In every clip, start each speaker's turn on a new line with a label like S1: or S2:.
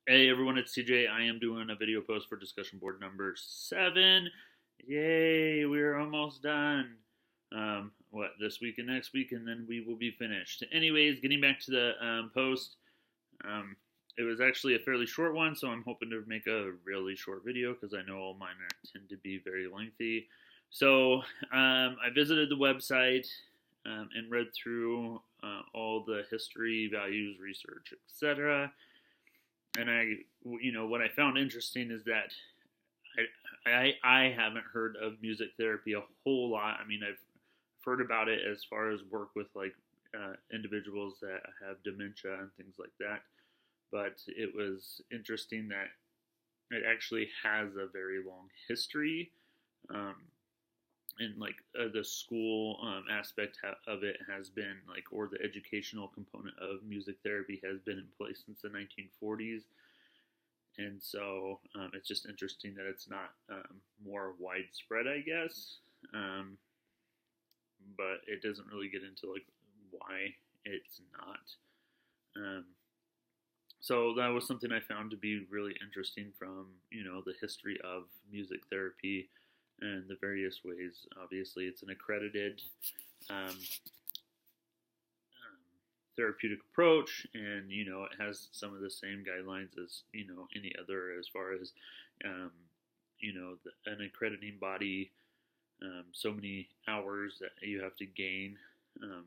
S1: Hey everyone, it's TJ. I am doing a video post for discussion board number 7. Yay, we're almost done. This week and next week, and then we will be finished. Anyways, getting back to the post, um, it was actually a fairly short one, so I'm hoping to make a really short video because I know all mine tend to be very lengthy. So I visited the website and read through all the history, values, research, etc. And what I found interesting is that I haven't heard of music therapy a whole lot. I mean, I've heard about it as far as work with like individuals that have dementia and things like that. But it was interesting that it actually has a very long history. Um, and like the school aspect of it has been like, or the educational component of music therapy has been in place since the 1940s. And so it's just interesting that it's not more widespread, I guess. Um, but it doesn't really get into like why it's not. Um, so that was something I found to be really interesting from the history of music therapy and the various ways. Obviously, it's an accredited um, therapeutic approach, and it has some of the same guidelines as any other, as far as um, an accrediting body, so many hours that you have to gain, um,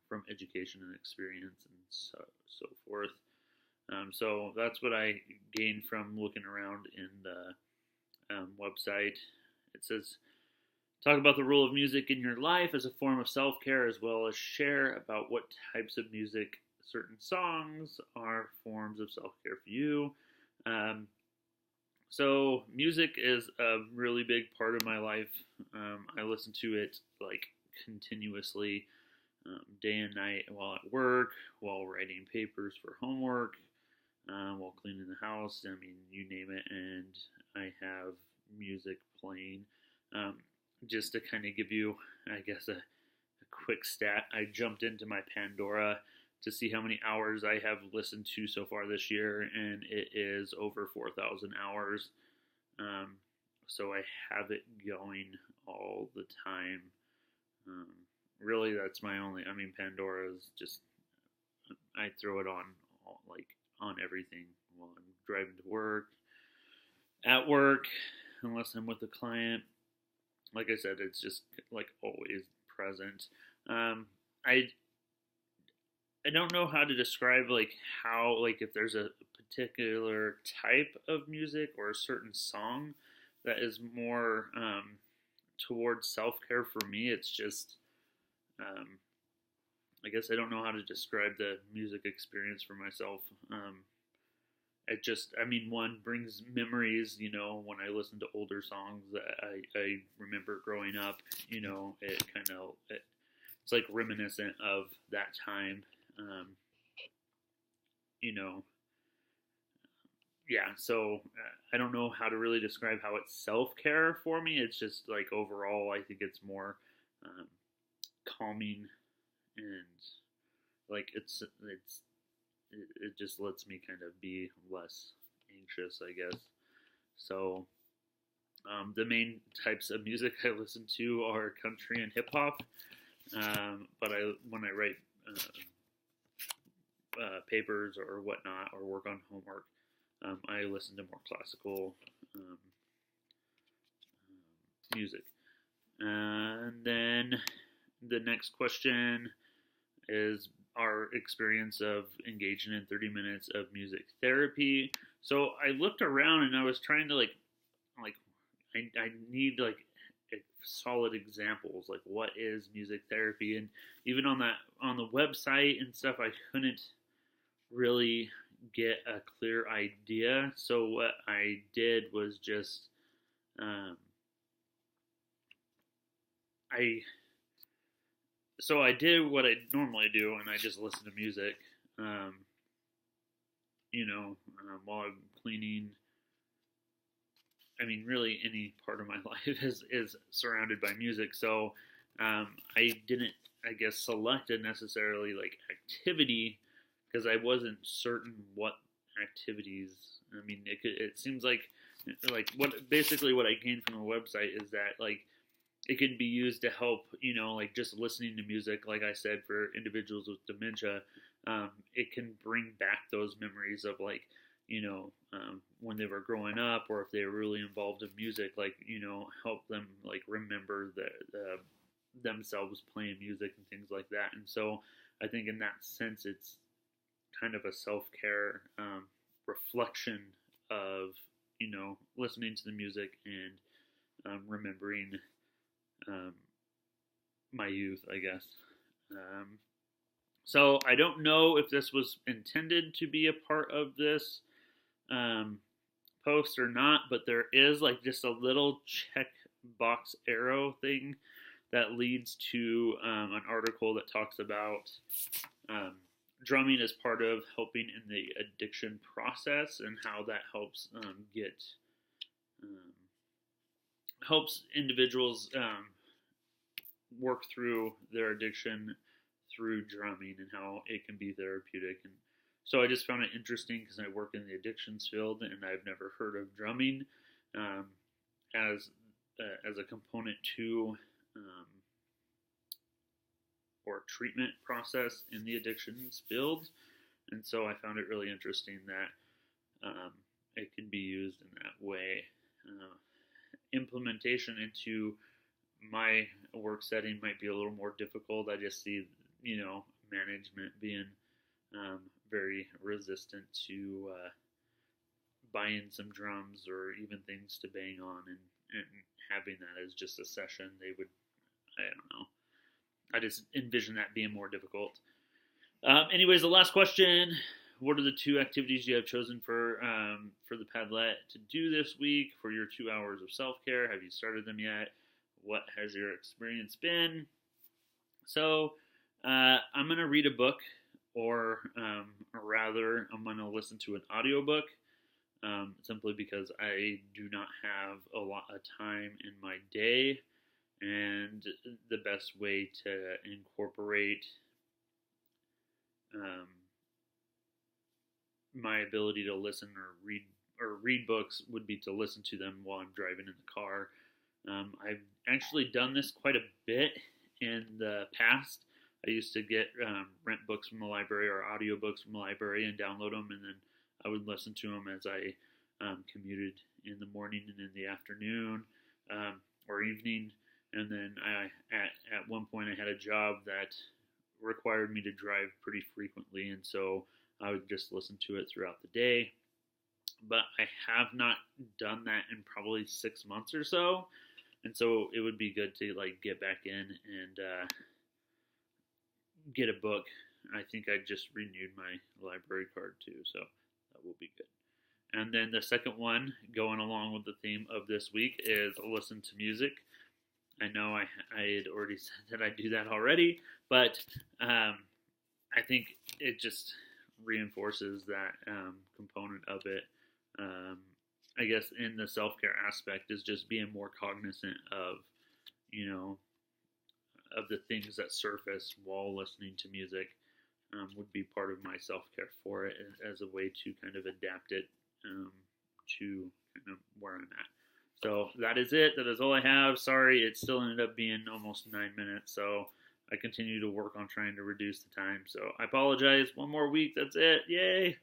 S1: from education and experience and so forth. So that's what I gained from looking around in the website. It says, talk about the role of music in your life as a form of self care, as well as share about what types of music, certain songs, are forms of self care for you. Um, so, music is a really big part of my life. I listen to it like continuously, day and night, while at work, while writing papers for homework, while cleaning the house. I mean, you name it, and I have music playing. Um, just to kind of give you, I guess, a quick stat, I jumped into my Pandora to see how many hours I have listened to so far this year, and it is over 4,000 hours. Um, so I have it going all the time. Um, really, that's my only. I mean, Pandora is just, I throw it on like on everything while I'm driving to work, at work, unless I'm with a client. Like I said, it's just like always present. Um, I I don't know how to describe like how, like, if there's a particular type of music or a certain song that is more towards self care for me. It's just um, I guess I don't know how to describe the music experience for myself. It just, I mean, one brings memories, when I listen to older songs that I remember growing up, it kind of, it's like reminiscent of that time, um, you know, yeah, so I don't know how to really describe how it's self care for me. It's just like overall, I think it's more um, calming, and like it just lets me kind of be less anxious, I guess. So the main types of music I listen to are country and hip hop. But when I write papers or whatnot, or work on homework, I listen to more classical um, music. And then the next question is our experience of engaging in 30 minutes of music therapy. So I looked around and I was trying to like I need like solid examples, like what is music therapy, and even on the website and stuff, I couldn't really get a clear idea. So what I did was just um, I I did what I normally do, and I just listen to music, um, while I'm cleaning. I mean, really, any part of my life is surrounded by music. So I didn't, I guess, select a necessarily like activity because I wasn't certain what activities. I mean, it seems like what basically what I gained from the website is that like it can be used to help, like just listening to music, like I said, for individuals with dementia. It can bring back those memories of like, when they were growing up, or if they were really involved in music, like, help them like remember themselves playing music and things like that. And so I think in that sense, it's kind of a self-care reflection of, listening to the music and remembering my youth, I guess. So I don't know if this was intended to be a part of this post or not, but there is like just a little check box arrow thing that leads to an article that talks about drumming as part of helping in the addiction process and how that helps helps individuals work through their addiction through drumming and how it can be therapeutic. And so I just found it interesting because I work in the addictions field and I've never heard of drumming as a component to or treatment process in the addictions field. And so I found it really interesting that it can be used in that way. Implementation into my work setting might be a little more difficult. I just see, management being very resistant to buying some drums or even things to bang on and having that as just a session. They would, I don't know. I just envision that being more difficult. Anyways, the last question: what are the 2 activities you have chosen for the Padlet to do this week for your 2 hours of self-care? Have you started them yet? What has your experience been? So I'm going to read a book, or rather, I'm going to listen to an audiobook, simply because I do not have a lot of time in my day, and the best way to incorporate my ability to listen or read books would be to listen to them while I'm driving in the car. I've actually done this quite a bit in the past. I used to get rent books from the library or audiobooks from the library and download them, and then I would listen to them as I commuted in the morning and in the afternoon or evening. And then at one point I had a job that required me to drive pretty frequently, and so I would just listen to it throughout the day. But I have not done that in probably 6 months or so, and so it would be good to like get back in and get a book. I think I just renewed my library card too, so that will be good. And then the second one, going along with the theme of this week, is listen to music. I know I had already said that I do that already, but I think it just reinforces that component of it. I guess in the self-care aspect is just being more cognizant of, of the things that surface while listening to music would be part of my self-care for it as a way to kind of adapt it to kind of where I'm at. So that is it. That is all I have. Sorry, it still ended up being almost 9 minutes. So I continue to work on trying to reduce the time. So I apologize. One more week. That's it. Yay.